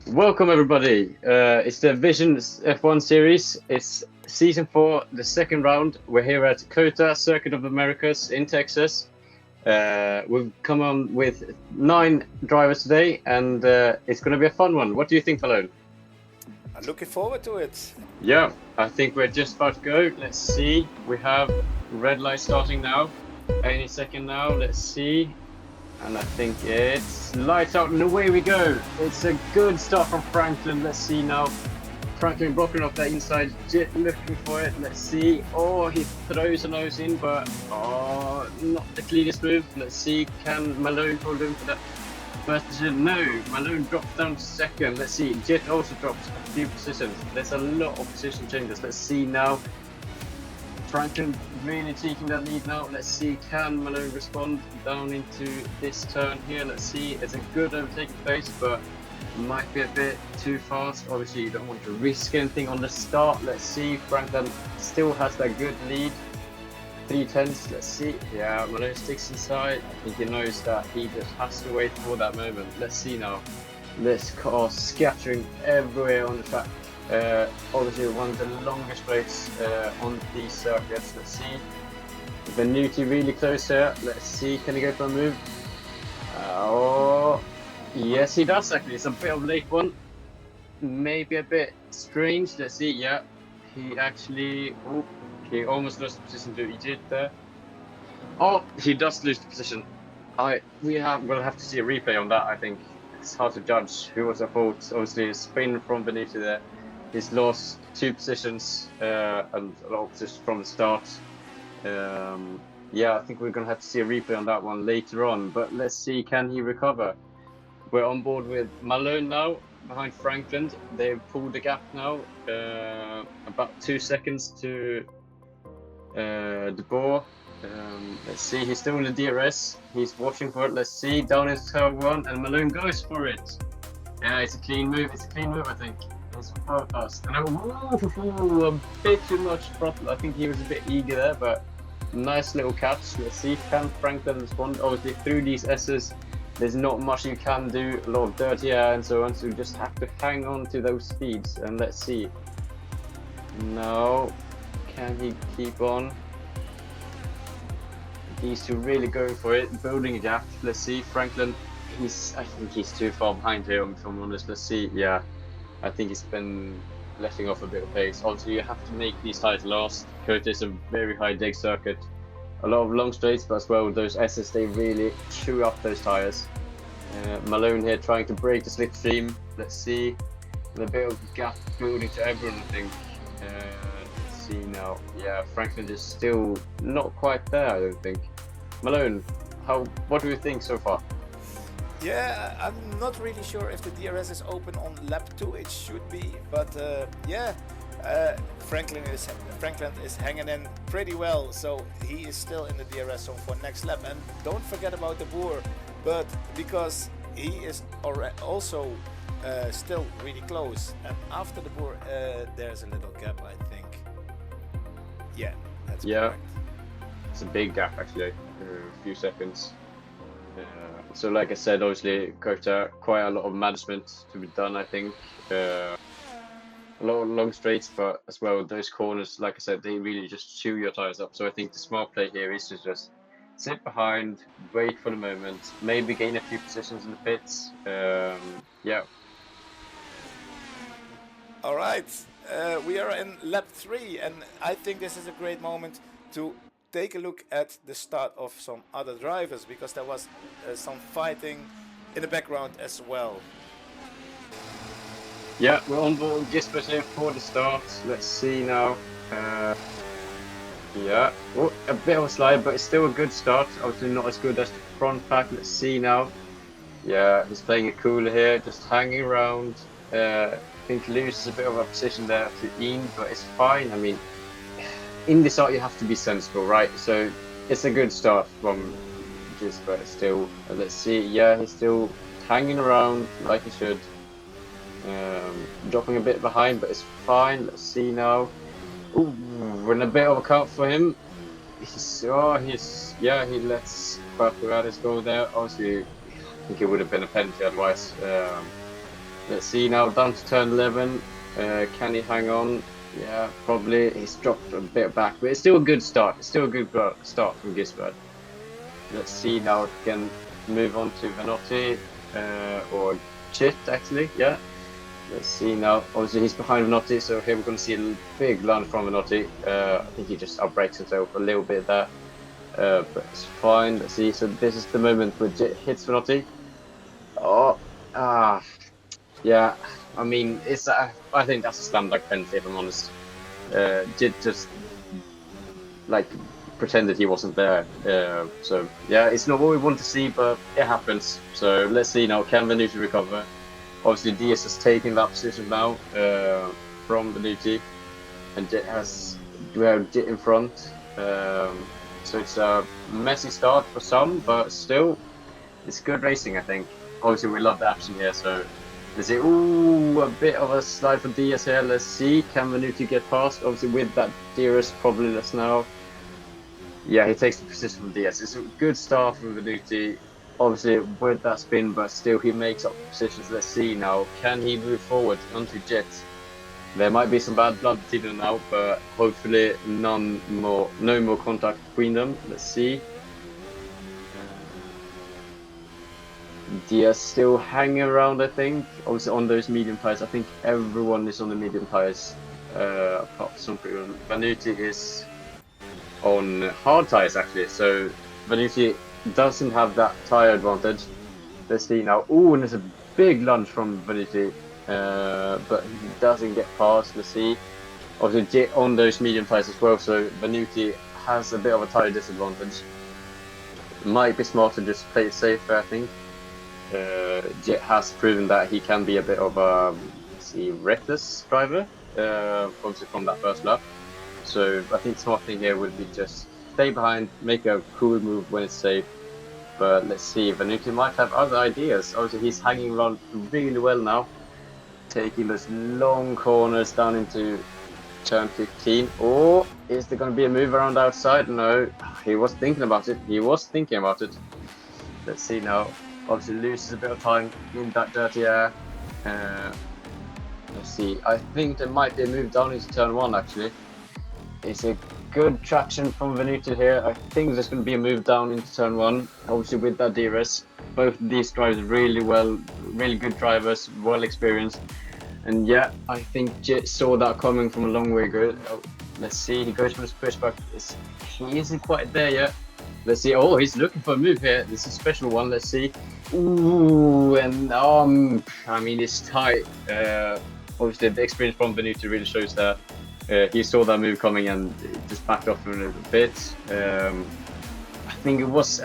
Welcome everybody. It's the Vision F1 series. It's season 4, the second round. We're here at Cota, Circuit of Americas in Texas. We've come on with 9 drivers today, and it's going to be a fun one. What do you think, Malone? I'm looking forward to it. Yeah, I think we're just about to go. Let's see. We have red light starting now. Any second now. Let's see. And I think it's lights out and away we go. It's a good start from Franklin. Let's see now. Franklin blocking off that inside jet, looking for it. Let's see. Oh, he throws a nose in, but not the cleanest move. Let's see. Can Malone hold him for that first position? No. Malone drops down to second. Let's see. Jet also drops a few positions. There's a lot of position changes. Let's see now. Franklin really taking that lead now. Let's see, can Malone respond down into this turn here? Let's see, it's a good overtaking pace, but might be a bit too fast. Obviously, you don't want to risk anything on the start. Let's see, Franklin still has that good lead. 3/10, let's see. Yeah, Malone sticks inside. I think he knows that he just has to wait for that moment. Let's see now. This car scattering everywhere on the track. Obviously one of the longest races on these circuits. Let's see. Venuti really close here. Let's see, can he go for a move? Oh, yes he does actually. It's a bit of a late one. Maybe a bit strange. Let's see, yeah. He actually, he almost lost the position to Egypt there. Oh, he does lose the position. We'll have to see a replay on that, I think. It's hard to judge who was at fault. Obviously a spin from Venuti there. He's lost 2 positions and a lot of positions from the start. Yeah, I think we're going to have to see a replay on that one later on. But let's see, can he recover? We're on board with Malone now, behind Franklin. They've pulled the gap now, about 2 seconds to De Boer. Let's see, he's still in the DRS. He's watching for it. Let's see, down into turn 1, and Malone goes for it. Yeah, it's a clean move. It's a clean move, I think. Fast. And a bit too much throttle. I think he was a bit eager there, but nice little catch. Let's see, can Franklin respond? Obviously, through these S's, there's not much you can do. A lot of dirty air and so on, so you just have to hang on to those speeds. And let's see. No, can he keep on? These two really going for it, building a gap. Let's see, Franklin. I think he's too far behind here, if I'm honest. Let's see, yeah. I think he's been letting off a bit of pace. Obviously, you have to make these tires last. Cota is a very high dig circuit. A lot of long straights, but as well, those S's, they really chew up those tires. Malone here trying to break the slipstream. Let's see. And a bit of gap building to everyone, I think. Let's see now. Yeah, Franklin is still not quite there, I don't think. Malone, what do you think so far? Yeah, I'm not really sure if the DRS is open on lap 2. It should be, but Franklin is hanging in pretty well, so he is still in the DRS zone for next lap. And don't forget about De Boer, but because he is also still really close, and after De Boer there's a little gap, I think. Yeah, that's correct. It's a big gap actually, a few seconds. So like I said, obviously Cota, quite a lot of management to be done, I think. A lot of long straights, but as well those corners, like I said, they really just chew your tires up. So I think the smart play here is to just sit behind, wait for the moment, maybe gain a few positions in the pits. Yeah. All right, we are in lap 3, and I think this is a great moment to take a look at the start of some other drivers, because there was some fighting in the background as well. Yeah, we're on board just here for the start. Let's see now. Yeah, a bit of a slide, but it's still a good start. Obviously not as good as the front pack. Let's see now. Yeah, he's playing it cooler here, just hanging around. I think loses a bit of a position there to Ian, but it's fine. I mean, in this art you have to be sensible, right? So it's a good start from just, but still, let's see. Yeah, he's still hanging around like he should. Dropping a bit behind, but it's fine. Let's see now. Ooh, we're in a bit of a cut for him. He lets Paparadis go there. Obviously, I think it would have been a penalty otherwise. Let's see now, down to turn 11. Can he hang on? Yeah, probably. He's dropped a bit back, but it's still a good start. It's still a good start from Gisbert. Let's see now if we can move on to Vanotti or Chit, actually. Yeah. Let's see now. Obviously, he's behind Vanotti, so here we're going to see a big lunge from Vanotti. I think he just outbrakes himself a little bit there, but it's fine. Let's see. So this is the moment where Jit hits Vanotti. Oh, yeah. I mean, it's. I think that's a slam dunk penalty, if I'm honest. Jit just like pretended he wasn't there. So yeah, it's not what we want to see, but it happens. So let's see now. Can Venuti recover? Obviously, Diaz has taken that position now from Venuti, and we have Jit in front. So it's a messy start for some, but still, it's good racing, I think. Obviously, we love the action here, so let's see. Ooh, a bit of a slide for Diaz here. Let's see, can Venuti get past? Obviously, with that DRS probably less now. Yeah, he takes the position from Diaz. It's a good start from Venuti. Obviously, with that spin, but still he makes up positions. Let's see now. Can he move forward onto Jet? There might be some bad blood between them now, but hopefully no more contact between them. Let's see. Diaz still hanging around, I think. Obviously on those medium tires. I think everyone is on the medium tires. Apart from some people. Venuti is on hard tires actually, so Venuti doesn't have that tire advantage. Let's see now. Ooh, and there's a big lunge from Venuti, but he doesn't get past. Let's see. Obviously, Jit on those medium tires as well, so Venuti has a bit of a tire disadvantage. Might be smart to just play it safer, I think. Jit has proven that he can be a bit of a reckless driver, obviously from that first lap. So I think the smart thing here would be just stay behind, make a cool move when it's safe. But let's see, Venuti might have other ideas. Obviously, he's hanging around really well now, taking those long corners down into turn 15. Or is there going to be a move around outside? No, he was thinking about it. Let's see now. Obviously, loses a bit of time in that dirty air. Let's see. I think there might be a move down into turn 1 actually. It's a good traction from Venuti here. I think there's going to be a move down into turn 1. Obviously with that DRS, both of these drivers really good drivers, well experienced. And yeah, I think Jit saw that coming from a long way ago. Oh, let's see, he goes for his pushback. He isn't quite there yet. Let's see. Oh, he's looking for a move here. This is a special one. Let's see. Ooh, and I mean, it's tight. Obviously, the experience from Venuti really shows that. He saw that move coming and just backed off a little bit. I think it was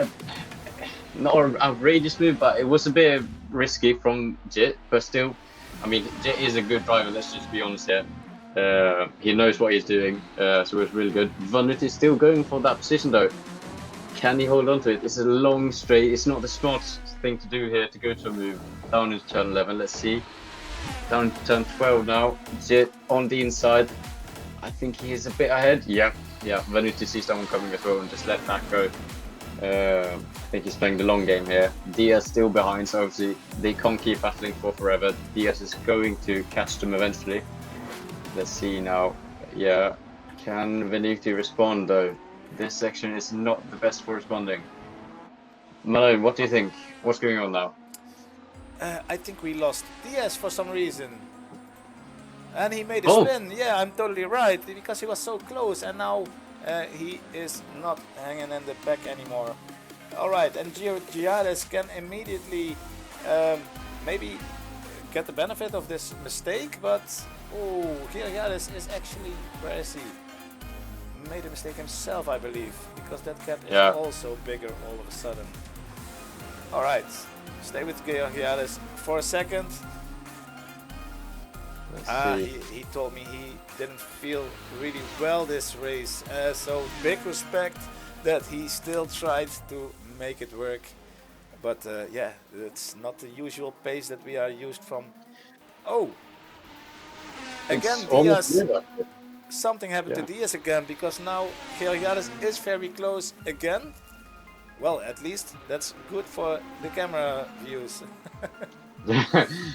not an outrageous move, but it was a bit risky from Jit. But still, I mean, Jit is a good driver. Let's just be honest here. He knows what he's doing, so it's really good. Venuti is still going for that position though. Can he hold on to it? It's a long straight. It's not the smartest thing to do here to go to a move down into turn 11. Let's see. Down to turn 12 now. Jit on the inside. I think he is a bit ahead. Yeah. Venuti sees that one coming as well and just let that go. I think he's playing the long game here. Diaz still behind, so obviously they can't keep battling for forever. Diaz is going to catch them eventually. Let's see now. Yeah. Can Venuti respond though? This section is not the best for responding. Malone, what do you think? What's going on now? I think we lost Diaz for some reason. And he made a spin. Yeah, I'm totally right. Because he was so close. And now he is not hanging in the back anymore. Alright, and Giades can immediately maybe get the benefit of this mistake. But, oh, Giades is actually, where is he? Made a mistake himself, I believe, because that gap is also bigger all of a sudden. Alright, stay with Giades for a second. He told me he didn't feel really well this race, so big respect that he still tried to make it work. But yeah, it's not the usual pace that we are used from. Oh, again Diaz. Something happened to Diaz again, because now Giades is very close again. Well, at least that's good for the camera views.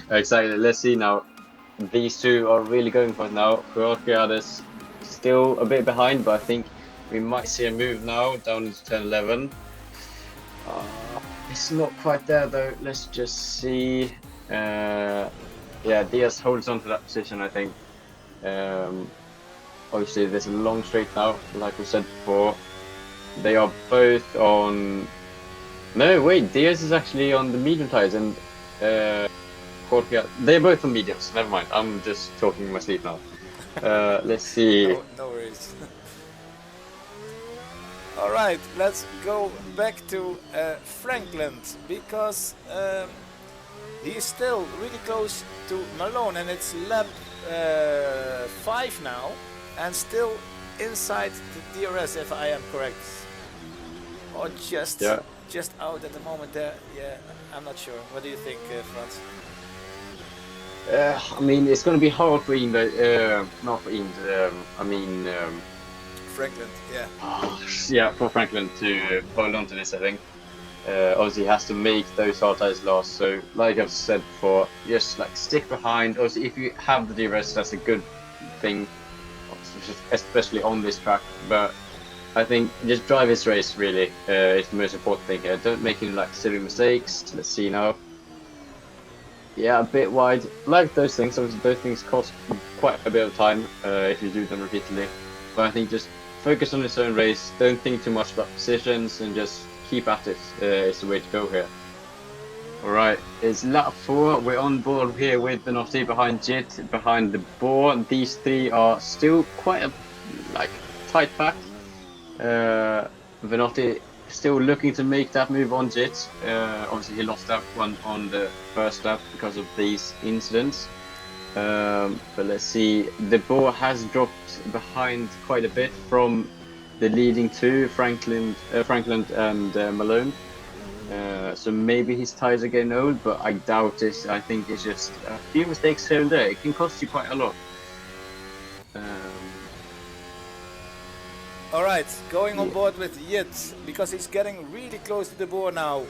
Exactly. Let's see now. These two are really going for it now. Jorge is still a bit behind, but I think we might see a move now down into 10-11. It's not quite there though. Let's just see. Yeah, Diaz holds on to that position, I think. Obviously, there's a long straight now, like we said before. They are both on. No, wait, Diaz is actually on the medium tires, and Jorge. They're both on mediums. Never mind. I'm just talking in my sleep now. Let's see. No worries. All right, let's go back to Franklin, because he's still really close to Malone, and it's lap 5 now, and still inside the DRS, if I am correct, or just out at the moment there. Yeah, I'm not sure. What do you think, Frans? I mean, it's going to be hard for Ian, not for Ian. Franklin, yeah. Yeah, for Franklin to hold on to this, I think. Obviously, he has to make those hard tires last. So, like I've said before, just like stick behind. Obviously, if you have the DRS, that's a good thing, especially on this track. But I think just drive his race really is the most important thing here. Don't make any like silly mistakes. Let's see now. Yeah, a bit wide. Like those things. Obviously, those things cost quite a bit of time if you do them repeatedly. But I think just focus on his own race. Don't think too much about positions and just keep at it. It's the way to go here. Alright, it's lap 4. We're on board here with Benotti behind Jit, behind the board. These three are still quite a tight pack. Benotti still looking to make that move on Jit. Obviously, he lost that one on the first lap because of these incidents. But let's see, the ball has dropped behind quite a bit from the leading two, Franklin and Malone. So maybe his tires are getting old, but I doubt it. I think it's just a few mistakes here and there. It can cost you quite a lot. Alright, going on board with Yit, because he's getting really close to the board now.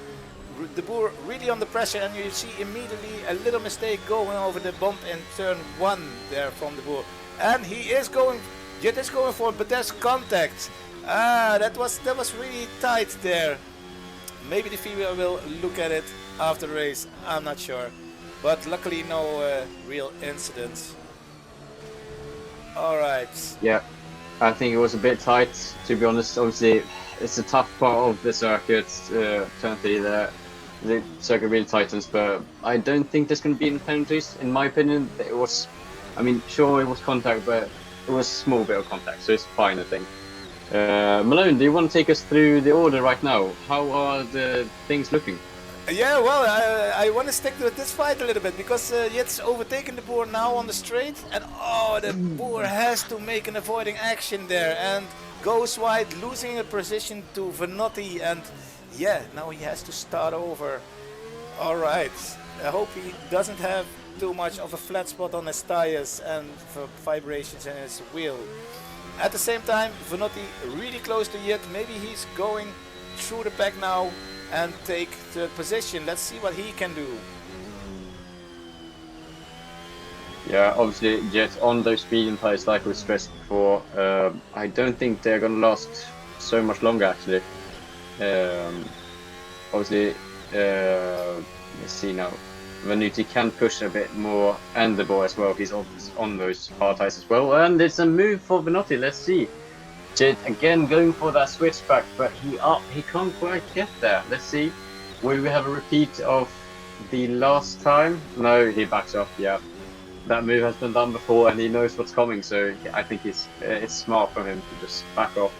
The Boer really under pressure, and you see immediately a little mistake going over the bump in turn 1 there from the Boer. And he is going, Jit is going for it, but there's contact. That was really tight there. Maybe the female will look at it after the race, I'm not sure. But luckily no real incidents. Alright. Yeah, I think it was a bit tight, to be honest. Obviously, it's a tough part of the circuit, turn 3 there. The circuit really tightens, but I don't think there's going to be any penalties. In my opinion, it was, I mean, sure it was contact, but it was a small bit of contact, so it's fine, I think. Malone, do you want to take us through the order right now? How are the things looking? Yeah, well, I want to stick with this fight a little bit, because Jit's overtaken the Boer now on the straight, and the Boer has to make an avoiding action there and goes wide, losing a position to Venotti, and yeah, now he has to start over. Alright, I hope he doesn't have too much of a flat spot on his tires and vibrations in his wheel. At the same time, Venotti really close to Jit. Maybe he's going through the pack now and take third position. Let's see what he can do. Yeah, obviously Jit on those medium tires, like we stressed before. I don't think they're going to last so much longer, actually. Obviously, let's see now. Venotti can push a bit more, and the ball as well. He's on those hard tires as well, and it's a move for Venotti. Let's see. Jit again going for that switchback, but he can't quite get there. Let's see. Will we have a repeat of the last time? No, he backs off. Yeah, that move has been done before, and he knows what's coming. So I think it's smart for him to just back off.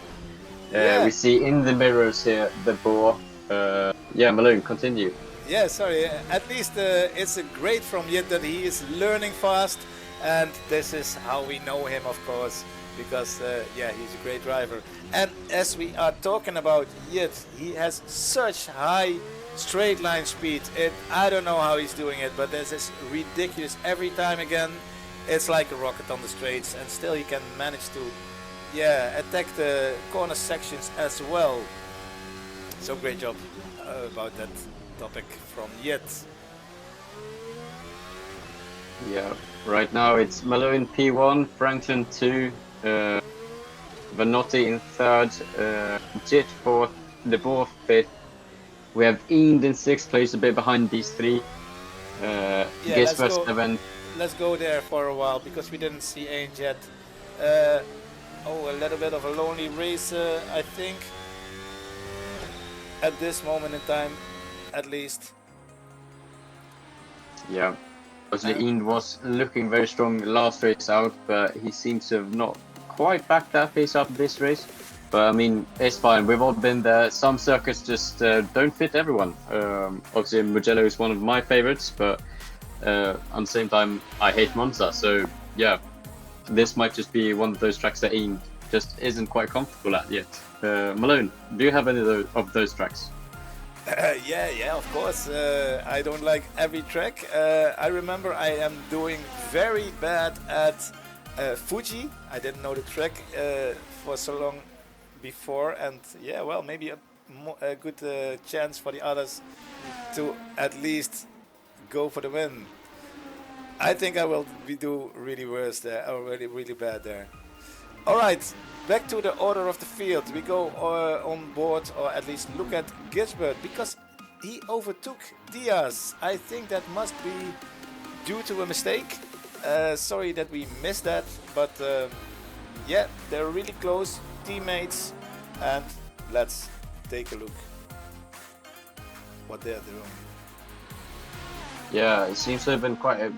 We see in the mirrors here the ball. Yeah, Malone, continue. Yeah, sorry. At least it's great from Jit that he is learning fast, and this is how we know him, of course, because yeah, he's a great driver. And as we are talking about Jit, he has such high straight line speed. I don't know how he's doing it, but this is ridiculous. Every time again, it's like a rocket on the straights, and still he can manage to, yeah, attack the corner sections as well. So great job about that topic from Jit. Yeah, right now it's Malone P1, Franklin 2, Vanotti in 3rd, Jit 4th, De Boer 5th. We have Eend in 6th place, a bit behind these three. Yeah, Gisbert 7th. let's go there for a while because we didn't see Ainge yet. Oh, a little bit of a lonely race, I think, at this moment in time, at least. Yeah, obviously And Eend was looking very strong last race out, but he seems to have not quite backed that pace up this race. But I mean, it's fine. We've all been there. Some circuits just don't fit everyone. Obviously, Mugello is one of my favorites, but at the same time, I hate Monza. So yeah, this might just be one of those tracks that Ian just isn't quite comfortable at yet. Malone, do you have any of those tracks? yeah, of course. I don't like every track. I remember I am doing very bad at Fuji. I didn't know the track for so long before, and yeah, well, maybe a good chance for the others to at least go for the win. I think I will do really worse there, or really bad there. All right, back to the order of the field. We go on board, or at least look at Gisbert, because he overtook Diaz. I think that must be due to a mistake. Sorry that we missed that, but yeah, they're really close teammates, and let's take a look what they're doing. Yeah, it seems to have been quite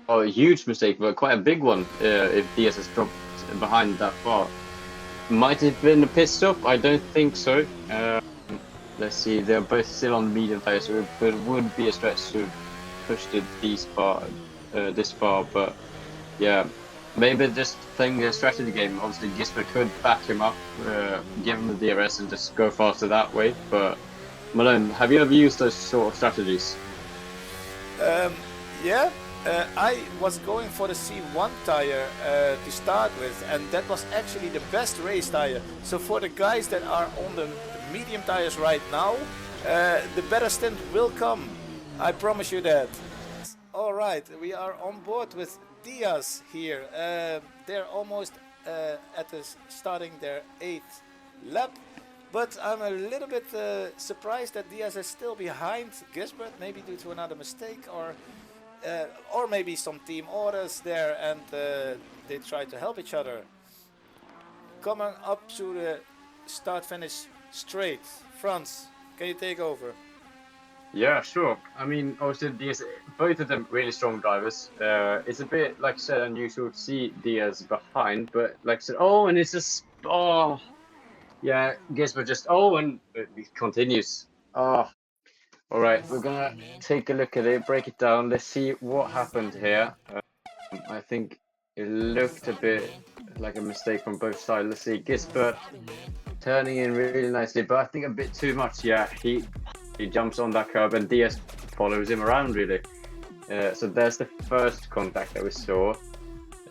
a huge mistake, but quite a big one if Diaz has dropped behind that far. Might have been a pit stop? I don't think so. Let's see, they're both still on the medium tires, so it would be a stretch to push it this far, but yeah, maybe just playing a strategy game. Obviously, Gisbert could back him up, give him the DRS and just go faster that way, but Malone, have you ever used those sort of strategies? Yeah, I was going for the C1 tire to start with, and that was actually the best race tire. So for the guys that are on the medium tires right now, the better stint will come. I promise you that. All right, we are on board with Diaz here. They're almost at starting their 8th lap. But I'm a little bit surprised that Diaz is still behind Gisbert, maybe due to another mistake, or maybe some team orders there, and they try to help each other. Coming up to the start-finish straight. Franz, can you take over? Yeah, sure. I mean, obviously, Diaz, both of them really strong drivers. It's a bit, like I said, unusual to see Diaz behind, but like I said, and it's just, yeah, Gizmo just, and it continues. All right, we're gonna take a look at it, break it down. Let's see what happened here. I think it looked a bit like a mistake from both sides. Let's see, Gisbert turning in really nicely, but I think a bit too much. Yeah, he jumps on that curb and Diaz follows him around really. So there's the first contact that we saw.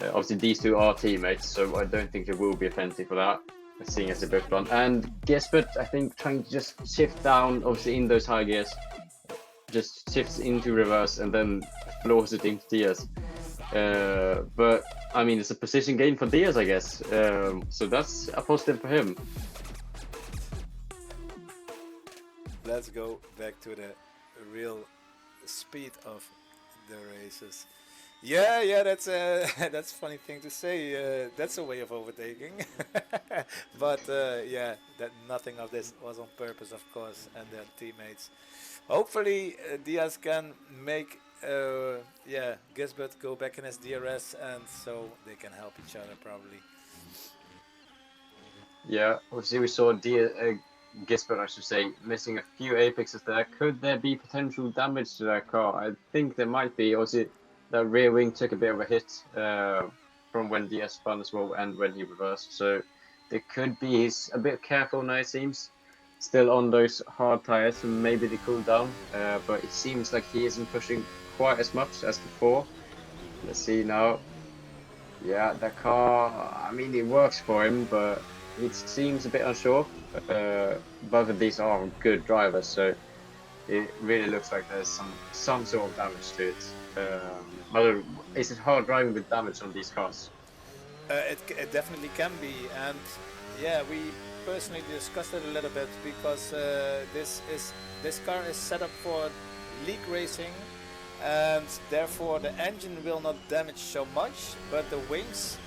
Obviously, these two are teammates, so I don't think there will be a penalty for that, seeing as they're both gone. And Gisbert, I think, trying to just shift down, obviously in those high gears, just shifts into reverse and then floors it into Diaz. But I mean, it's a position gain for Diaz, I guess. So that's a positive for him. Let's go back to the real speed of the races. Yeah, that's a that's a funny thing to say. That's a way of overtaking, but yeah, that nothing of this was on purpose, of course, and their teammates. Hopefully, Diaz can make Gisbert go back in his DRS, and so they can help each other probably. Yeah, obviously we saw Gisbert, I should say, missing a few apexes there. Could there be potential damage to that car? I think there might be. Obviously, the rear wing took a bit of a hit from when Diaz spun as well and when he reversed. So there could be. He's a bit careful now, it seems. Still on those hard tires, and maybe they cool down. But it seems like he isn't pushing quite as much as before. Let's see now. Yeah, the car, I mean, it works for him, but it seems a bit unsure. Both of these are good drivers, so It really looks like there's some sort of damage to it. But is it hard driving with damage on these cars? It definitely can be, and yeah, we personally discussed it a little bit because this car is set up for league racing, and therefore the engine will not damage so much, but the wings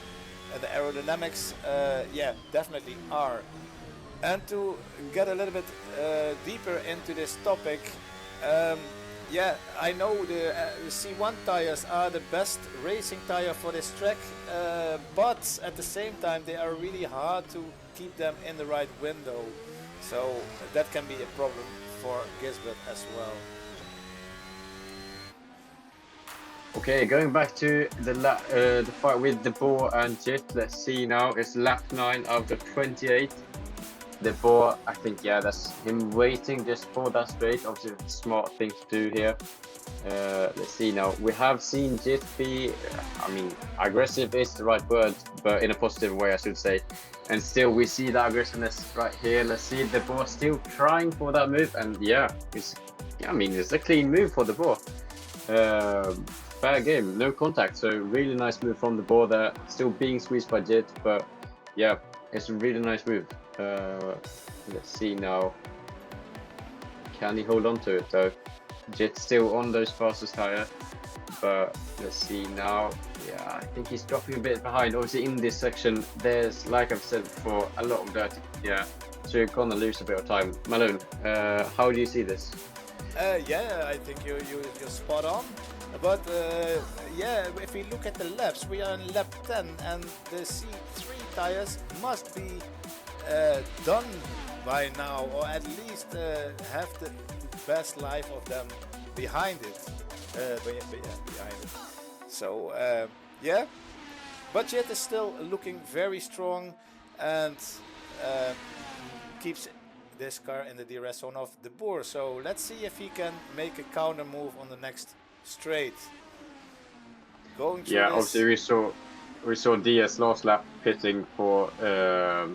and the aerodynamics, yeah, definitely are. And to get a little bit deeper into this topic, yeah, I know the C1 tires are the best racing tire for this track, but at the same time they are really hard to keep them in the right window, so that can be a problem for Gisbert as well. Okay, going back to the fight with the Boar and Jit. Let's see now. It's lap 9 out of 28. The Boar, I think, yeah, that's him waiting just for that straight. Obviously, a smart thing to do here. Let's see now. We have seen Jit be, I mean, aggressive is the right word, but in a positive way, I should say. And still, we see the aggressiveness right here. Let's see the Boar still trying for that move, and yeah, it's a clean move for the Boar. Fair game, no contact, so really nice move from the Boar there. Still being squeezed by Jit, but yeah, it's a really nice move. Let's see now. Can he hold on to it though? Jit's still on those fastest tire, but let's see now. Yeah, I think he's dropping a bit behind. Obviously, in this section, there's, like I've said before, a lot of dirt. Yeah, so you're gonna lose a bit of time. Malone, how do you see this? Yeah, I think you're spot on. But yeah, if we look at the laps, we are in lap 10, and the C3 tires must be done by now, or at least have the best life of them behind it. Behind it. So yeah, but Jet is still looking very strong and keeps this car in the DRS zone of the Boar. So let's see if he can make a counter move on the next straight. Going through yeah, this. obviously we saw DS last lap pitting for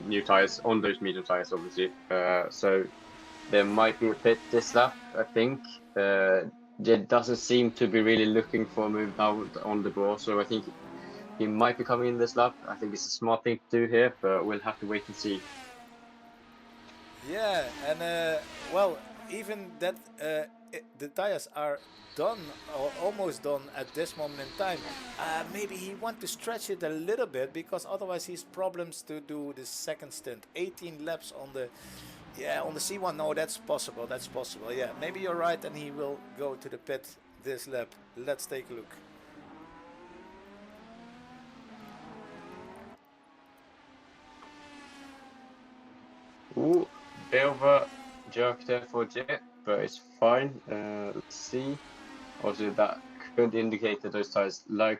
new tires on those medium tires, obviously. So there might be a pit this lap, I think. It doesn't seem to be really looking for a move now on the Boar, so I think he might be coming in this lap. I think it's a smart thing to do here, but we'll have to wait and see. Yeah, and well, even that the tires are done or almost done at this moment in time. Maybe he wants to stretch it a little bit, because otherwise he's problems to do the second stint. 18 laps on the C1. No, that's possible. That's possible. Yeah, maybe you're right, and he will go to the pit this lap. Let's take a look. Ooh, bit of a jerk there for Jet, but it's fine. Let's see. Also, that could indicate that those tires, I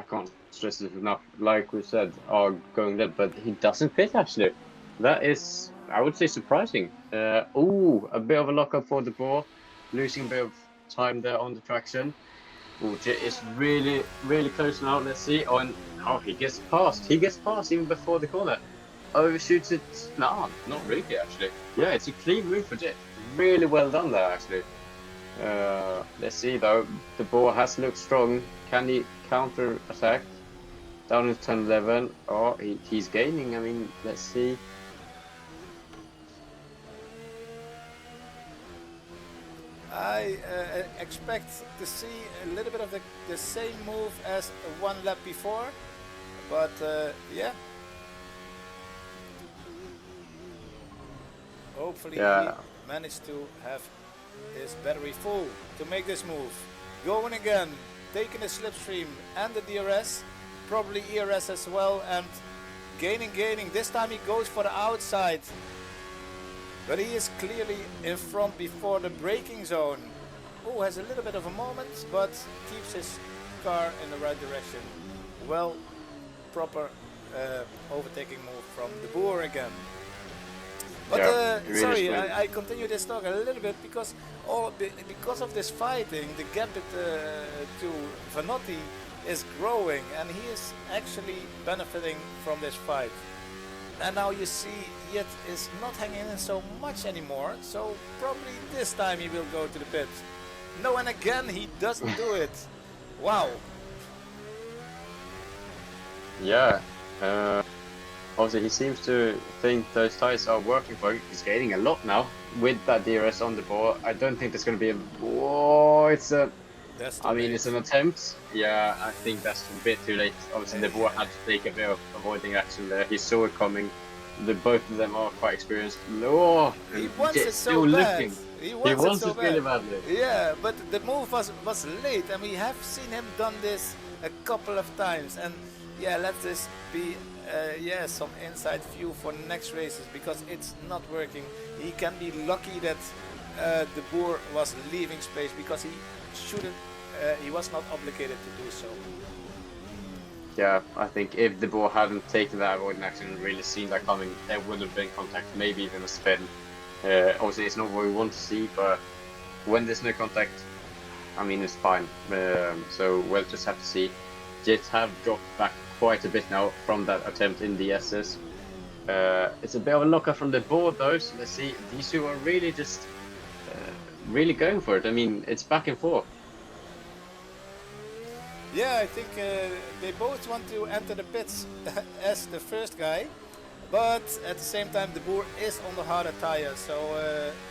can't stress it enough, like we said, are going dead, but he doesn't pit actually. That is, I would say, surprising. Ooh, a bit of a lockup for the Boar, losing a bit of time there on the traction. Ooh, Jet is really, really close now. Let's see. Oh, and he gets past. He gets past even before the corner. Overshoots it. No, not really actually. Yeah, it's a clean move for Jet. Really well done there actually. Let's see though. The Boar has looked strong. Can he counter attack? Down in 10-11. Oh, he's gaining. I mean, let's see. I expect to see a little bit of the same move as one lap before, but yeah. Hopefully he managed to have his battery full to make this move. Going again, taking the slipstream and the DRS, probably ERS as well, and gaining. This time he goes for the outside, but he is clearly in front before the braking zone. Oh, has a little bit of a moment, but keeps his car in the right direction. Well, proper overtaking move from the Boar again. But really sorry, I continue this talk a little bit because of this fighting, the gap to Vanotti is growing, and he is actually benefiting from this fight. And now you see Yet is not hanging in so much anymore, so probably this time he will go to the pit. No, and again he doesn't do it. Wow. Yeah. Also, he seems to think those tires are working for him. He's gaining a lot now with that DRS on the board. I don't think there's going to be a... Whoa, it's a... That's too I mean, late. it's an attempt. Yeah, I think that's a bit too late. Obviously, the board had to take a bit of avoiding action there. He saw it coming. Both of them are quite experienced. Oh, He wants it so still bad. looking. He wants it so really bad. badly. Yeah, but the move was late, and we have seen him done this a couple of times. And yeah, let this be some inside view for next races, because it's not working. He can be lucky that the Boer was leaving space, because he shouldn't. He was not obligated to do so. Yeah, I think if the ball hadn't taken that avoiding action and really seen that coming, there would have been contact, maybe even a spin. Obviously, it's not what we want to see, but when there's no contact, I mean, it's fine. So we'll just have to see. Jets have dropped back quite a bit now from that attempt in the SS. It's a bit of a knocker from the board, though, so let's see. These two are really just really going for it. I mean, it's back and forth. Yeah, I think they both want to enter the pits as the first guy, but at the same time the Boer is on the harder tire, so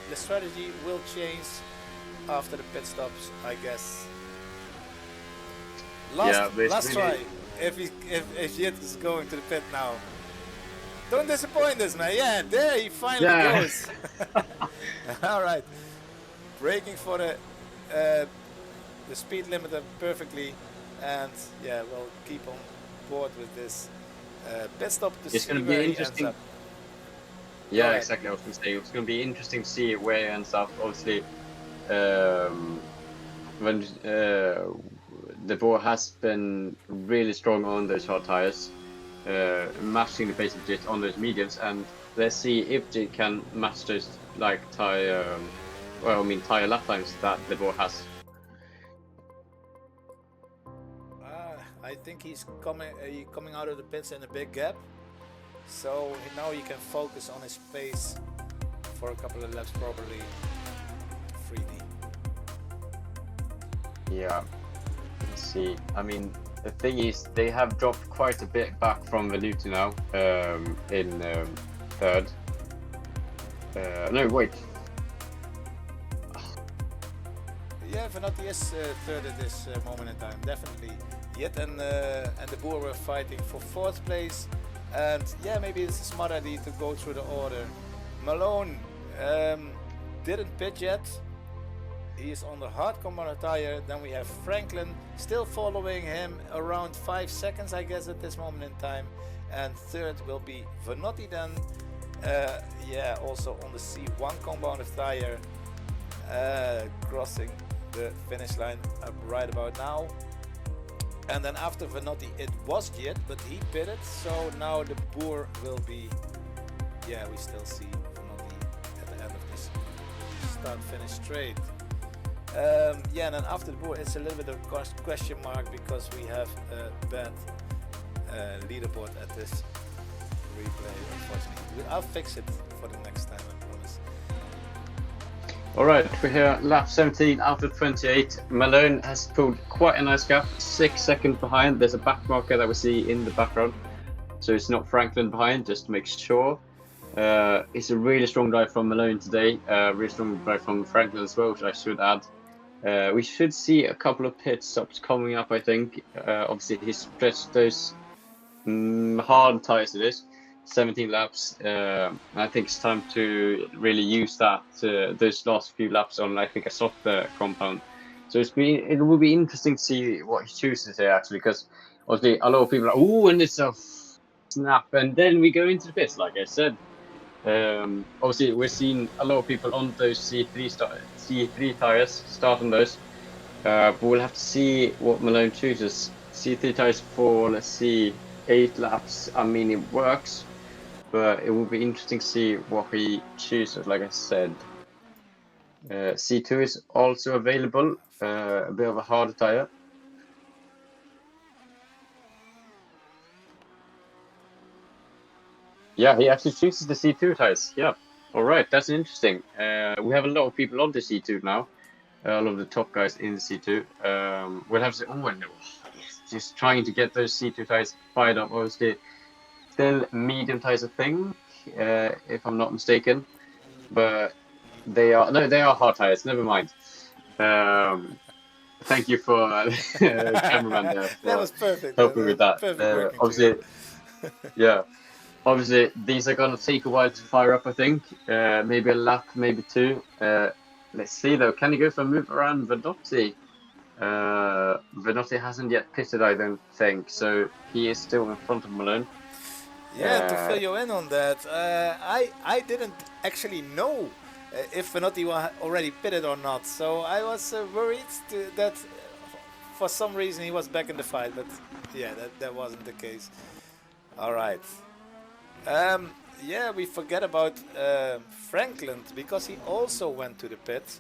the strategy will change after the pit stops, I guess. Last try, if Jit is going to the pit now. Don't disappoint us, man. Yeah, there he finally goes. All right, braking for the speed limiter perfectly. And yeah, we'll keep on board with this pit stop to it's see going to be where interesting. he ends up. Yeah, exactly. I was going to say it's going to be interesting to see where he ends up. Obviously, when the Boer has been really strong on those hard tires, matching the pace of Jit on those mediums, and let's see if Jit can match those tire lap times that the Boer has. I think he's coming out of the pits in a big gap, so now he can focus on his pace for a couple of laps, probably 3D. Yeah, let's see. I mean, the thing is, they have dropped quite a bit back from Venuti now in third. No, wait. Yeah, Venuti is third at this moment in time, definitely. Yet and the Boer were fighting for fourth place, and yeah, maybe it's a smart idea to go through the order. Malone didn't pit yet. He is on the hard compound tire. Then we have Franklin still following him around 5 seconds, I guess, at this moment in time. And third will be Venuti then. Yeah, also on the C1 compound tire, crossing the finish line up right about now. And then after Venuti it was Jit, but he pitted, so now the Boer will be, yeah, we still see Venuti at the end of this start-finish straight. Yeah, and then after the Boer it's a little bit of a question mark, because we have a bad leaderboard at this replay, unfortunately. I'll fix it for the next time, I promise. Alright, we're here at lap 17 out of 28. Malone has pulled quite a nice gap, 6 seconds behind. There's a back marker that we see in the background, so it's not Franklin behind, just to make sure. It's a really strong drive from Malone today, really strong drive from Franklin as well, which I should add. We should see a couple of pit stops coming up, I think. Obviously, he stretched those hard tires to this. 17 laps. I think it's time to really use that those last few laps on, I think, a softer compound. So it will be interesting to see what he chooses here, actually, because obviously a lot of people are like, "Ooh, and it's a snap," and then we go into the pits, like I said. Obviously, we're seeing a lot of people on those C3 tires, start on those, but we'll have to see what Malone chooses. C3 tires for, let's see, 8 laps. I mean, it works, but it will be interesting to see what he chooses, like I said. C2 is also available, a bit of a harder tire. Yeah, he actually chooses the C2 tires. Yeah. All right, that's interesting. We have a lot of people on the C2 now. A lot of the top guys in the C2. We'll have to. Oh no, just trying to get those C2 tires fired up. Obviously, still medium tires, I think, if I'm not mistaken. But they are no, they are hard tires. Never mind. Um, Thank you for cameraman there That for was perfect. helping with that. Perfect working Obviously, together. yeah. Obviously, these are gonna take a while to fire up. I think maybe a lap, maybe two. Let's see though. Can he go for a move around Venotti? Venotti hasn't yet pitted, I don't think, so he is still in front of Malone. Yeah, to fill Uh, you in on that, I didn't actually know if Venotti already pitted or not, so I was worried that for some reason he was back in the fight, but yeah, that wasn't the case. All right. Um, yeah, we forget about Franklin because he also went to the pit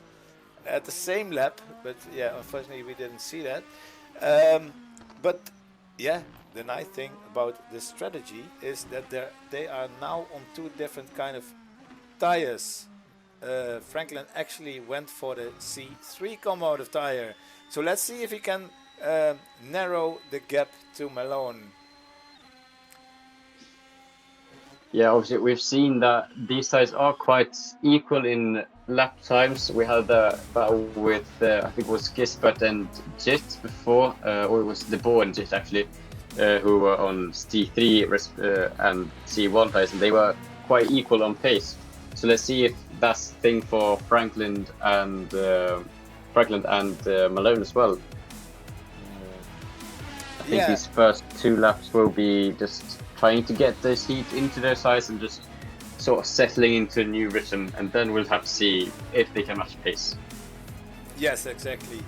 at the same lap, but yeah, unfortunately we didn't see that. Um, but yeah, the nice thing about this strategy is that they are now on two different kind of tires. Franklin actually went for the C3 combo of tire, so let's see if he can narrow the gap to Malone. yeah, obviously we've seen that these sides are quite equal in lap times. We had the battle with I think it was Gisbert and Jit before, or it was the Bo and Jit actually, who were on C3 and C1 tires, and they were quite equal on pace. So let's see if that's the thing for Franklin and Malone as well. I think Yeah, these first two laps will be just trying to get this heat into their sides and just sort of settling into a new rhythm, and then we'll have to see if they can match pace. yes, exactly.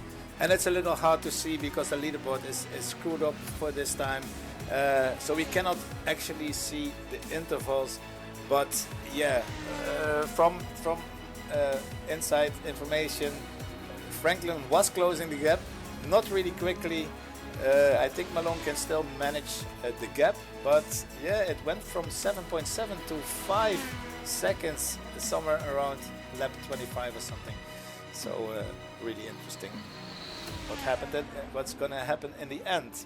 And it's a little hard to see because the leaderboard is screwed up for this time. So we cannot actually see the intervals. But yeah, from inside information, Franklin was closing the gap, not really quickly. I think Malone can still manage the gap, but yeah, it went from 7.7 to 5 seconds, somewhere around lap 25 or something. So really interesting. What happened? What's gonna happen in the end?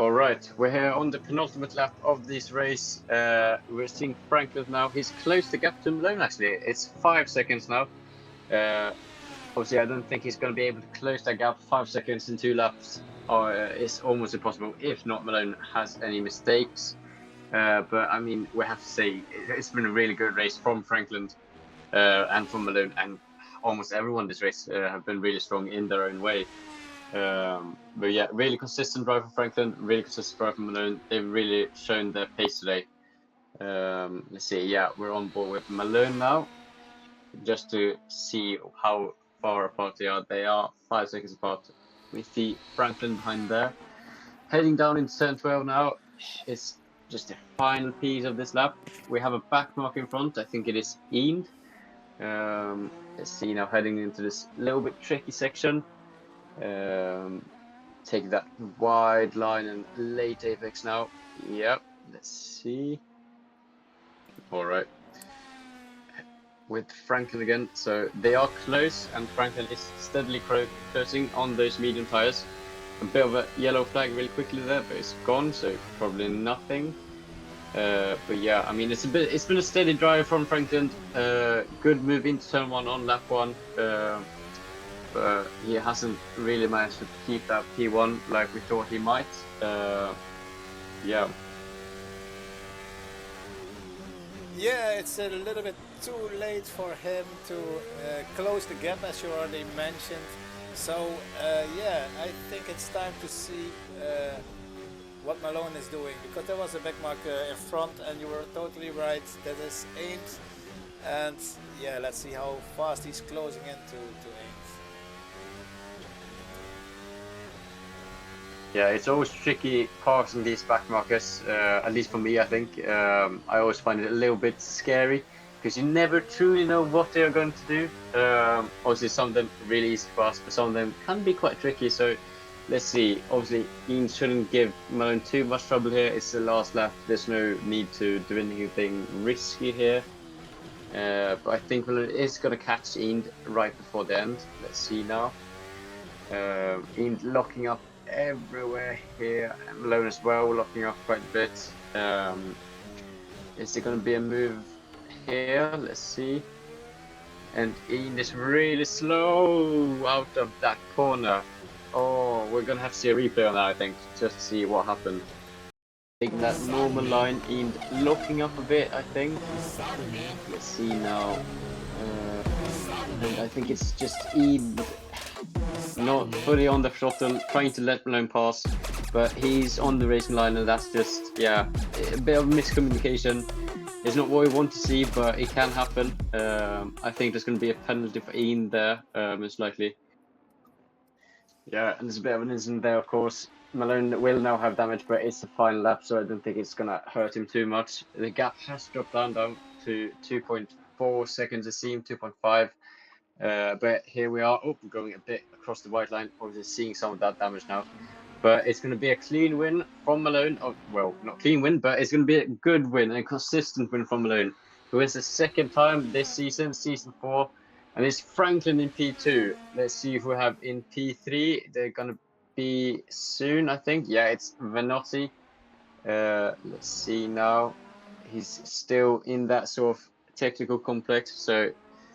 All right, we're here on the penultimate lap of this race. We're seeing Franklin now. He's close the gap to Malone actually. It's 5 seconds now. Obviously, I don't think he's going to be able to close that gap. 5 seconds in 2 laps is almost impossible if not Malone has any mistakes. But I mean, we have to say it's been a really good race from Franklin and from Malone, and almost everyone this race have been really strong in their own way. But yeah, really consistent drive from Franklin, really consistent drive from Malone. They've really shown their pace today. Let's see. Yeah, we're on board with Malone now, just to see how far apart they are. They are 5 seconds apart. We see Franklin behind there. Heading down into turn 12 now. It's just the final piece of this lap. We have a back mark in front. I think it is Ian. Let's see now, heading into this little bit tricky section. Take that wide line and late apex now. Yep, let's see. All right. With Franklin again, so they are close, and Franklin is steadily closing on those medium tires. A bit of a yellow flag really quickly there, but it's gone, so probably nothing. But yeah, I mean, it's been a steady drive from Franklin. Good move into turn 1 on lap 1. But he hasn't really managed to keep that P1 like we thought he might. Yeah. Yeah, it's a little bit too late for him to close the gap, as you already mentioned. So yeah, I think it's time to see what Malone is doing, because there was a back mark in front, and you were totally right. That is Ains, and yeah, let's see how fast he's closing into Ains. Yeah, it's always tricky passing these back markers, at least for me, I think. I always find it a little bit scary because you never truly know what they are going to do. Obviously, some of them really easy to pass, but some of them can be quite tricky. So let's see. Obviously, Ian shouldn't give Malone too much trouble here. It's the last lap. There's no need to do anything risky here. But I think Malone is going to catch Ian right before the end. Let's see now. Ian locking up everywhere here. Malone as well, locking up quite a bit. Is there going to be a move here? Let's see. And Ian is really slow out of that corner. Oh, we're going to have to see a replay on that, I think, just to see what happened. Taking that normal line, Ian locking up a bit, I think. Let's see now. And I think it's just Ian not fully on the throttle, trying to let Malone pass, but he's on the racing line, and that's just, yeah, a bit of miscommunication. It's not what we want to see, but it can happen. I think there's going to be a penalty for Ian there, most likely. Yeah, and there's a bit of an incident there, of course. Malone will now have damage, but it's the final lap, so I don't think it's going to hurt him too much. The gap has dropped down to 2.4 seconds, it seems, 2.5. But here we are, going a bit across the white line, obviously seeing some of that damage now. But it's going to be a clean win from Malone. Oh, well, not clean win, but it's going to be a good win and a consistent win from Malone, who is the second time this season, season 4. And it's Franklin in P2. Let's see who we have in P3. They're going to be soon, I think. Yeah, it's Venotti. Let's see now. He's still in that sort of technical complex, so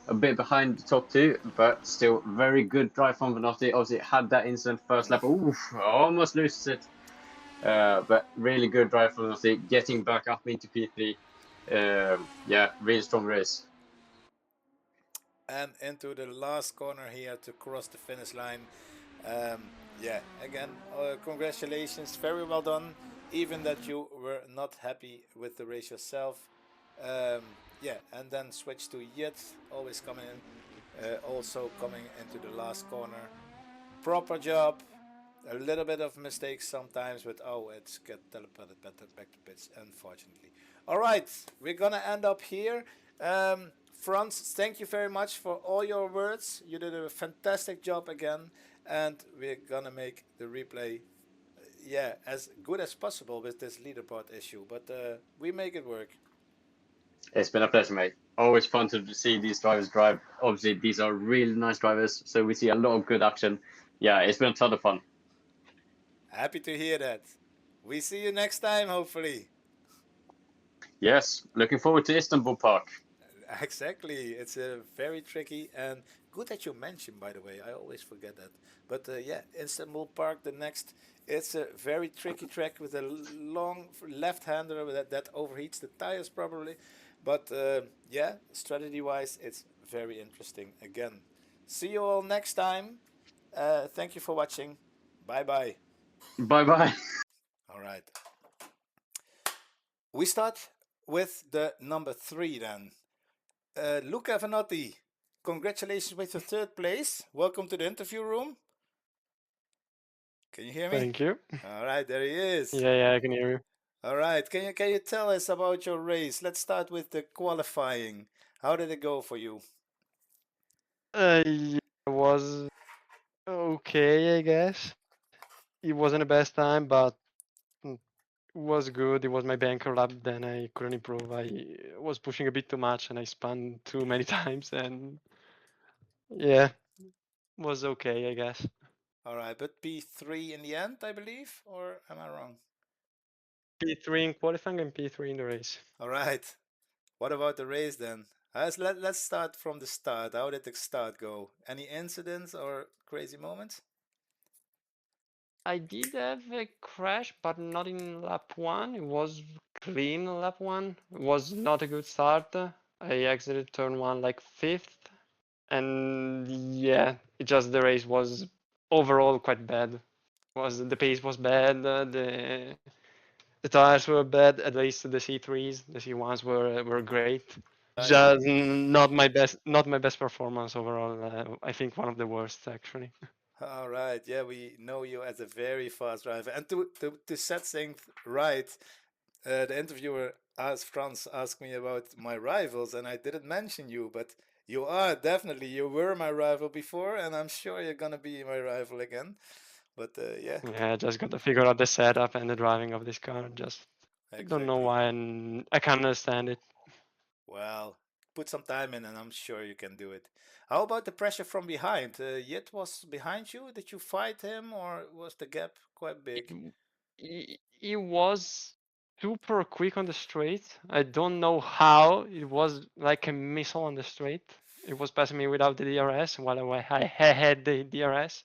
a bit behind the top two, but still very good drive from Venotti. Obviously, had that incident first lap. Oof, almost loses it. But really good drive from Venotti, getting back up into P3. Yeah, really strong race. And into the last corner here to cross the finish line. Yeah, again, congratulations, very well done. Even that you were not happy with the race yourself. Yeah, and then switch to Yit, always coming in, also coming into the last corner. Proper job. A little bit of mistakes sometimes, but it's get teleported back to pits, unfortunately. All right, we're gonna end up here. Franz, thank you very much for all your words. You did a fantastic job again, and we're gonna make the replay, yeah, as good as possible with this leaderboard issue. But we make it work. It's been a pleasure, mate. Always fun to see these drivers drive. Obviously, these are really nice drivers, so we see a lot of good action. Yeah, it's been a ton of fun. Happy to hear that. We see you next time, hopefully. Yes, looking forward to Istanbul Park. Exactly, it's very tricky, and good that you mentioned, by the way. I always forget that. But yeah, Istanbul Park, the next, it's a very tricky track with a long left-hander that overheats the tires probably. But yeah, strategy-wise, it's very interesting. Again, see you all next time. Thank you for watching. Bye bye. Bye bye. All right. We start with the number 3 then. Luca Vanotti, congratulations with your 3rd place. Welcome to the interview room. Can you hear me? Thank you. All right, there he is. Yeah, I can hear you. All right, can you tell us about your race? Let's start with the qualifying. How did it go for you? Yeah, it was okay, I guess. It wasn't the best time, but it was good. It was my banker lap, then I couldn't improve. I was pushing a bit too much and I spun too many times, and yeah, was okay, I guess. All right, but P3 in the end, I believe, or am I wrong? P3 in qualifying and P3 in the race. All right. What about the race then? Let's start from the start. How did the start go? Any incidents or crazy moments? I did have a crash, but not in lap 1. It was clean lap 1. It was not a good start. I exited turn 1 like 5th. And yeah, it just the race was overall quite bad. The pace was bad, the tires were bad, at least the C3s, the C1s were great. Just not my best performance overall. I think one of the worst actually. All right, yeah, we know you as a very fast driver. And to set things right, the interviewer Franz asked me about my rivals, and I didn't mention you, but you were my rival before, and I'm sure you're gonna be my rival again. But yeah, Yeah, I just got to figure out the setup and the driving of this car. I don't know exactly. why, and I can't understand it. Well, put some time in, and I'm sure you can do it. How about the pressure from behind? Yet was behind you. Did you fight him, or was the gap quite big? He was super quick on the straight. I don't know how. It was like a missile on the straight. It was passing me without the DRS while I had the DRS.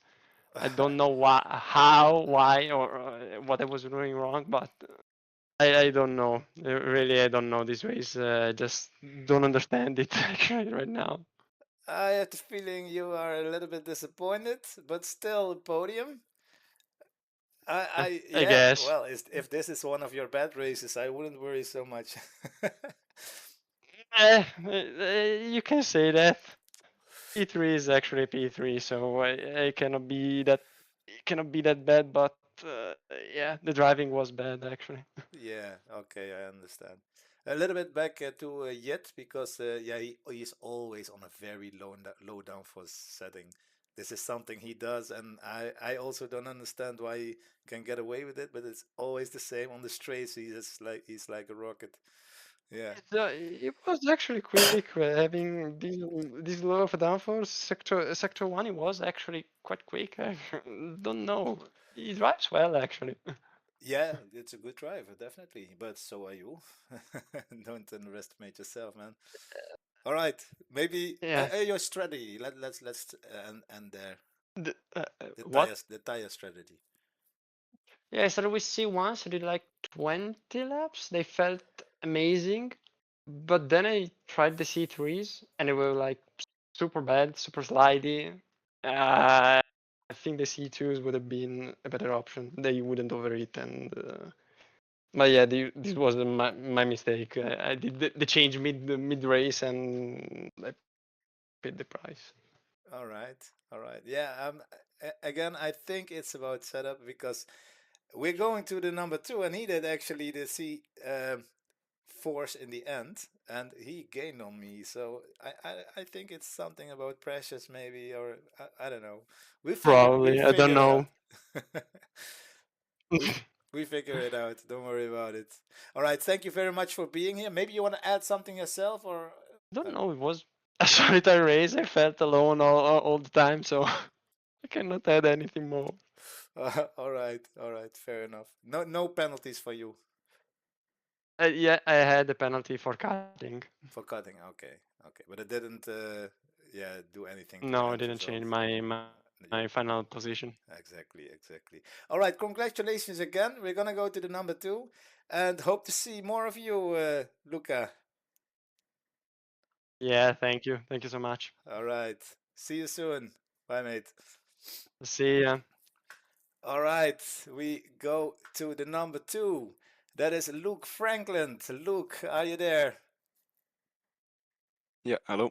I don't know why, how, why, or what I was doing wrong, but I don't know. Really, I don't know this race. I just don't understand it actually right now. I have the feeling you are a little bit disappointed, but still podium. I Yeah. guess. Well, if this is one of your bad races, I wouldn't worry so much. You can say that. P3 is actually P3, so I cannot be that. It cannot be that bad, but yeah, the driving was bad actually. Yeah, okay, I understand. A little bit back to Yet because yeah, he's always on a very low downforce setting. This is something he does, and I also don't understand why he can get away with it, but it's always the same on the straights. He's like a rocket. Yeah. It was actually quick having this low of a downforce. Sector one, it was actually quite quick. I don't know. He drives well actually. Yeah, it's a good driver, definitely. But so are you. Don't underestimate yourself, man. All right, maybe Yeah. your strategy. Let's end there. What? The tire strategy. Yeah, I started with C1, so I did like 20 laps. They felt amazing, but then I tried the C3s and they were like super bad, super slidey. I think the C2s would have been a better option. They wouldn't overheat and. But yeah, this was my mistake. I did the change mid race and I paid the price. All right. Yeah. Again, I think it's about setup because we're going to the number two, and he did actually the C force in the end, and he gained on me. So I think it's something about pressures, maybe, or I don't know. We Probably, I don't figure it know. out. We figure it out. Don't worry about it. All right. Thank you very much for being here. Maybe you want to add something yourself, or Don't know. It was a solitary race. I felt alone all the time, so I cannot add anything more. all right. All right. Fair enough. No penalties for you. Yeah, I had a penalty for cutting. For cutting, okay, okay, but it didn't, yeah, do anything to the No, I end didn't change result. my Yeah, final position. exactly, exactly. All right, congratulations again. We're gonna go to the number two, and hope to see more of you, Luca. Yeah, thank you so much. All right, see you soon. Bye, mate. See ya. All right, we go to the number two. That is Luke Franklin. Luke, are you there? Yeah, hello.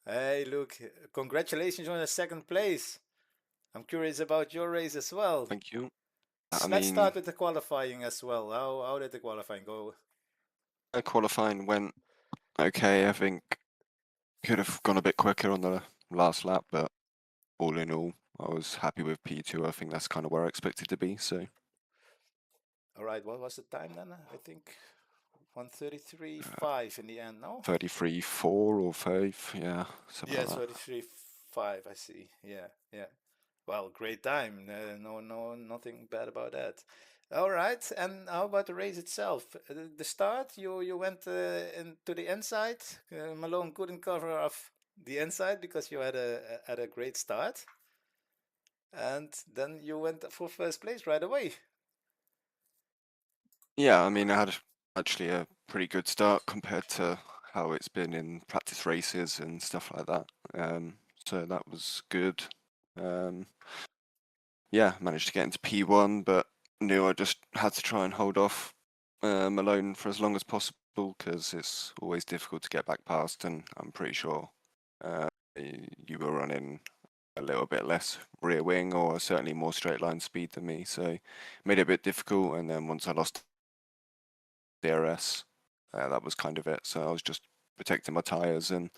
Hey, Luke. Congratulations on the second place. I'm curious about your race as well. Thank you. I Let's mean, start with the qualifying as well. How did the qualifying go? qualifying went okay. I think could have gone a bit quicker on the last lap, but all in all, I was happy with P2. I think that's kind of where I expected to be. So All right, what was the time then? I think 1:33.5 in the end, no? 33.4 or 5, yeah, something Yes, like that. 33.5. I see. Yeah, yeah. Well, great time. Nothing bad about that. All right, and how about the race itself? The start, you went into the inside. Malone couldn't cover off the inside because you had a great start, and then you went for first place right away. Yeah, I mean, I had actually a pretty good start compared to how it's been in practice races and stuff like that. So that was good. Um, yeah, managed to get into P1, but knew I just had to try and hold off Malone for as long as possible because it's always difficult to get back past, and I'm pretty sure you were running a little bit less rear wing or certainly more straight line speed than me, so made it a bit difficult. And then once I lost DRS, that was kind of it. So I was just protecting my tyres and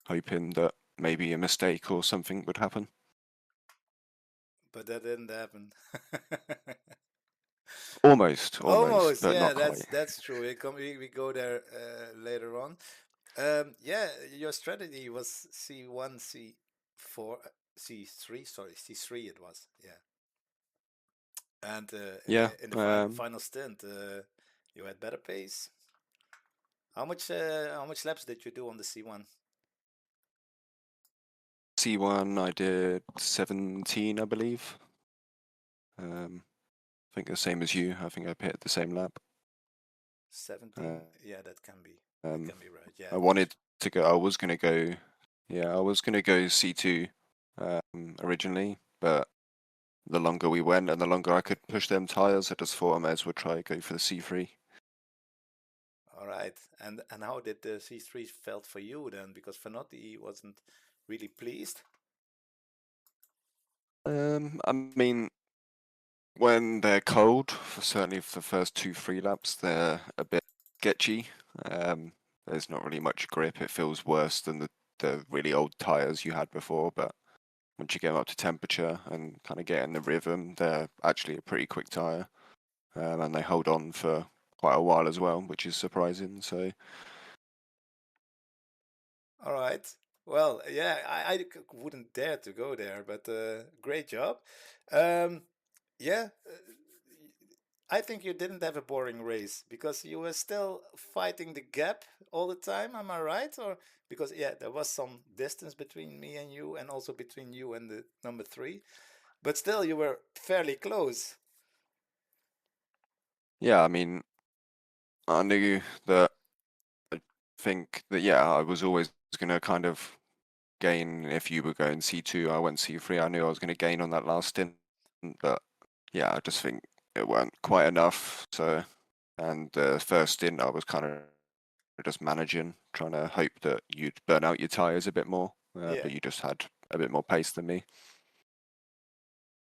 hoping that maybe a mistake or something would happen. but that didn't happen. Almost, Almost, but yeah, not quite. that's true. We go there later on. Yeah, your strategy was C1, C4, C3. Sorry, C3 it was. Yeah, and Yeah, in the final stint, you had better pace. How much laps did you do on the C1? C1 I did 17, I believe. I think the same as you. I think I hit the same lap. 17. Yeah, that can be right. Yeah. I wanted to go. I was gonna go. Yeah, I was gonna go C2 originally, but the longer we went and the longer I could push them tires, I just thought I may as well try go for the C3. All right. And how did the C3 felt for you then? Because Fanotti wasn't really pleased. I mean, when they're cold, certainly for the first 2-3 laps, they're a bit sketchy. There's not really much grip. It feels worse than the really old tires you had before, but once you get them up to temperature and kind of get in the rhythm, they're actually a pretty quick tire, and they hold on for quite a while as well, which is surprising. So All right. Well, yeah, I wouldn't dare to go there, but great job. Yeah, I think you didn't have a boring race because you were still fighting the gap all the time. Am I right? Or because yeah, there was some distance between me and you, and also between you and the number 3, but still you were fairly close. yeah, I mean, I knew that. I think that yeah, I was always gonna kind of gain if you were going C2. I went C3. I knew I was going to gain on that last stint, but yeah, I just think it weren't quite enough. So, and the first stint, I was kind of just managing, trying to hope that you'd burn out your tires a bit more, Yeah. but you just had a bit more pace than me.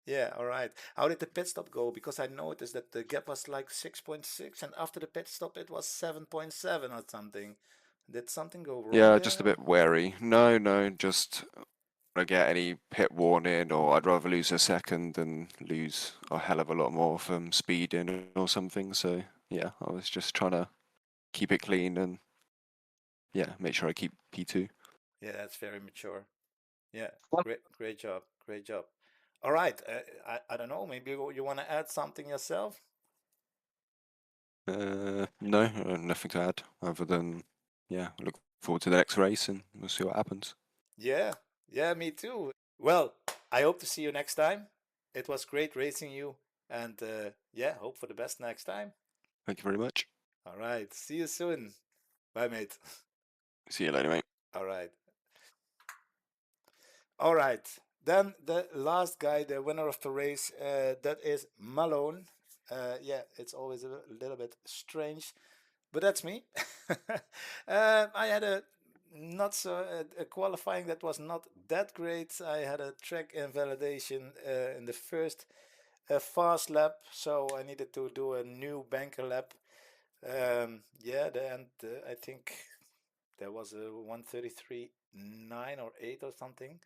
Yeah, all right. How did the pit stop go? Because I noticed that the gap was like 6.6, and after the pit stop, it was 7.7 or something. Did something go wrong Yeah, there? just a bit wary. No, just I get any pit warning, or I'd rather lose a second than lose a hell of a lot more from speeding or something. So yeah, I was just trying to keep it clean and yeah, make sure I keep P2. Yeah, that's very mature. Yeah, great job, great job. All right, I don't know, maybe you want to add something yourself? No, nothing to add other than yeah, look forward to the next race and we'll see what happens. Yeah, yeah, me too. Well, I hope to see you next time. It was great racing you, and yeah, hope for the best next time. Thank you very much. All right, see you soon. Bye, mate. See you later, mate. All right. All right. Then the last guy, the winner of the race, that is Malone. Yeah, it's always a little bit strange, but that's me. I had a not so a qualifying that was not that great. I had a track invalidation in the first fast lap, so I needed to do a new banker lap. Yeah, the end. I think there was a 133.9 or 8 or something,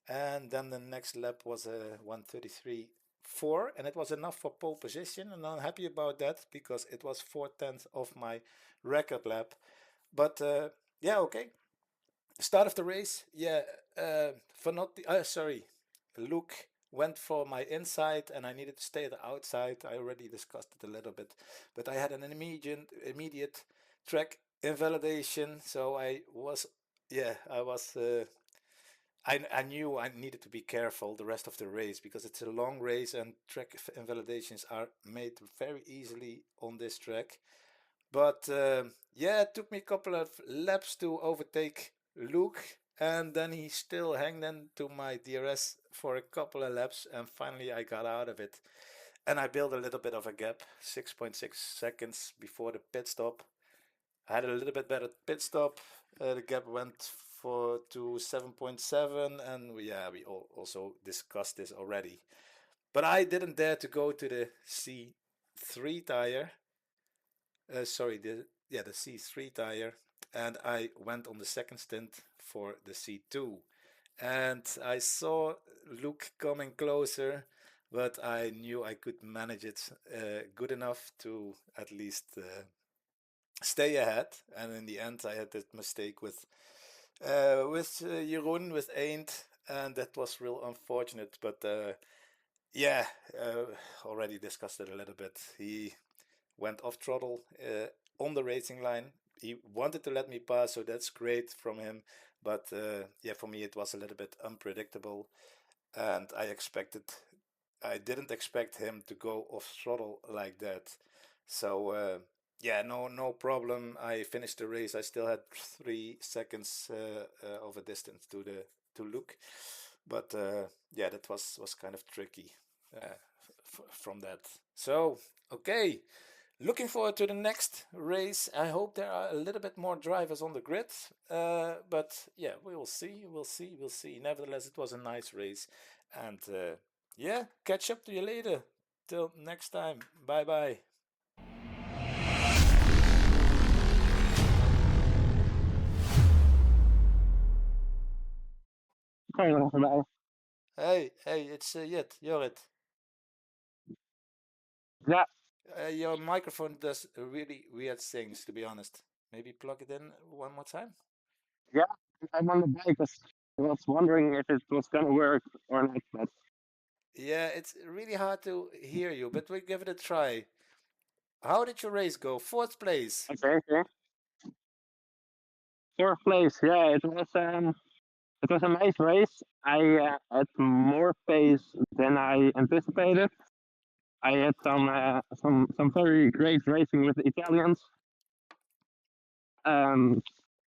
and then the next lap was a 133.4, and it was enough for pole position, and I'm happy about that because it was 4/10 of my record lap. But yeah, okay. Start of the race, yeah. Luke went for my inside, and I needed to stay at the outside. I already discussed it a little bit, but I had an immediate track invalidation, so I was, yeah, I was. I knew I needed to be careful the rest of the race because it's a long race and track invalidations are made very easily on this track. But yeah, it took me a couple of laps to overtake Luke, and then he still hanged into my DRS for a couple of laps, and finally I got out of it. And I built a little bit of a gap, 6.6 seconds before the pit stop. I had a little bit better pit stop. The gap went to 7.7, and yeah, we also discussed this already. But I didn't dare to go to the C3 tire. Sorry, the C3 tire, and I went on the second stint for the C2. And I saw Luke coming closer, but I knew I could manage it good enough to at least stay ahead. And in the end, I had that mistake with Jeroen, with Eend, and that was real unfortunate. But yeah, already discussed it a little bit. He went off throttle on the racing line. He wanted to let me pass, so that's great from him. But yeah, for me it was a little bit unpredictable, and I didn't expect him to go off throttle like that. So yeah, no problem. I finished the race. I still had 3 seconds of a distance to Luke, but yeah, that was kind of tricky from that. So okay, looking forward to the next race. I hope there are a little bit more drivers on the grid. But yeah, we will see. We'll see. We'll see. Nevertheless, it was a nice race. And yeah, catch up to you later. Till next time. Bye bye. Hey, it's Jit, Jorrit. Yeah, Your microphone does really weird things, to be honest. Maybe plug it in one more time. yeah. I'm on the bike. I was wondering if it was gonna work or not, but Yeah, it's really hard to hear you, but we'll give it a try. How did your race go? Fourth place. okay, okay. Fourth place. Yeah, it was a nice race. I had more pace than I anticipated. I had some very great racing with the Italians. Um,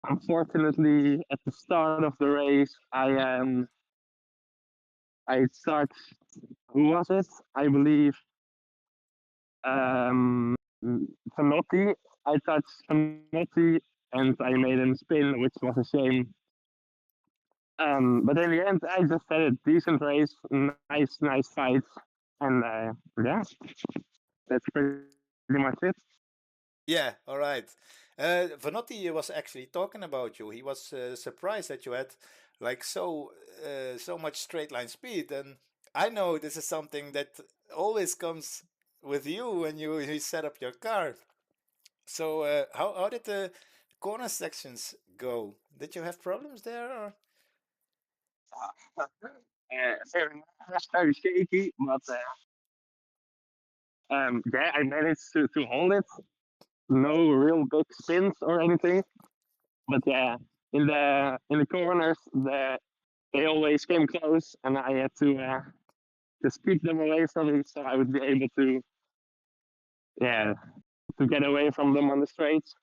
Unfortunately, at the start of the race, I start. Who was it? I believe um, Fanotti. I touched Fanotti and I made him spin, which was a shame. But in the end, I just had a decent race, nice fights, and yeah, that's pretty much it. Yeah, all right. Vanotti was actually talking about you. He was surprised that you had like so much straight line speed, and I know this is something that always comes with you when you set up your car. So how did the corner sections go? Did you have problems there? Or? Very shaky, but yeah, I managed to hold it. No real big spins or anything, but yeah, in the corners, they always came close, and I had to just keep them away from me so I would be able to yeah to get away from them on the straights.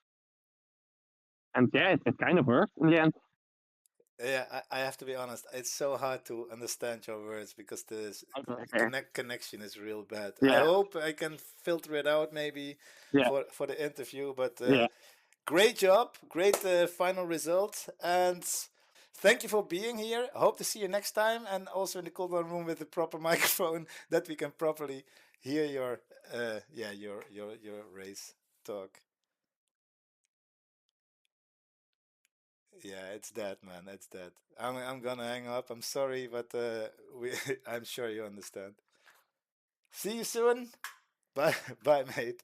And yeah, it kind of worked in the end. Yeah, I have to be honest. It's so hard to understand your words because the Okay. connection is real bad. I Yeah, hope I can filter it out maybe yeah, for the interview. But yeah. great job, great final result, and thank you for being here. I hope to see you next time, and also in the cool down room with the proper microphone that we can properly hear your yeah your race talk. Yeah, it's that, man. It's that. I'm gonna hang up. I'm sorry, but we I'm sure you understand. See you soon. Bye, bye, mate.